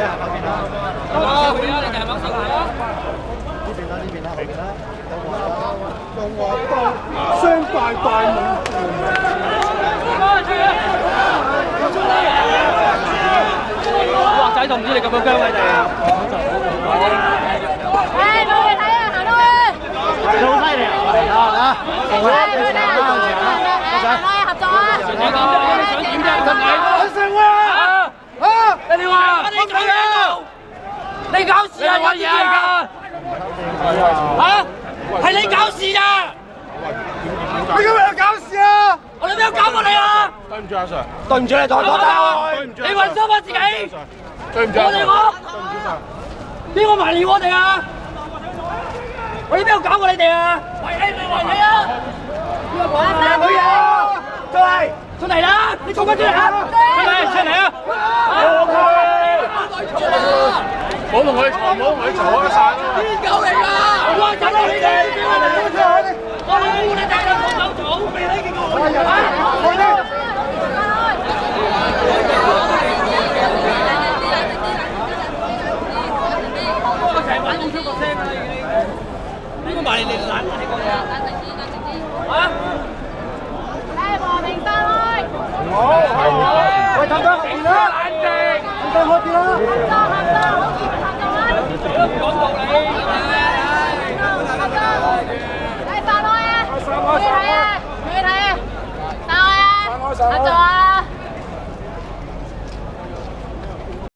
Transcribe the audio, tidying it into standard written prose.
後邊啦，你就係揾實啦。呢邊啦，呢邊啦，後邊啦。用我刀，雙大大猛。哇仔，都唔知你咁樣姜你哋啊！誒，冇嘢睇啊，行到去。你好犀利啊！嚟啦，嚟啦！誒，冇嘢睇啊，行開合作啊！你講啫，你想點啫？真係。我成啊！啊！你話你搞嘢？你搞事啊！有嘢㗎！嚇？係你搞事啊！你今日搞事啊！我哋邊有搞過你啊？對唔住阿 Sir，對唔住你，再講啦！你運輸翻自己！對唔住我哋我邊個埋你我哋啊？我哋邊有搞過你哋啊？圍你咪圍你啊！邊個講啊？好嘢啊！出嚟！出嚟啦！你衝翻出嚟啊！出嚟啊！唔好同佢嘈，唔好同佢嘈開晒啦！邊狗嚟㗎？我走啦你哋！我冇你哋啦！我走早，未睇見過我哋啊！我成晚冇出過聲啦已經。邊個埋你哋懶啊？你講嘢啊？啊？誒，和平散開。喂，等等後邊啦！冷靜。等等後邊啦！合作，好似合作啊！講道理。合作。誒，散開啊！冇嘢睇啊！冇嘢睇啊！散開啊！合作啊！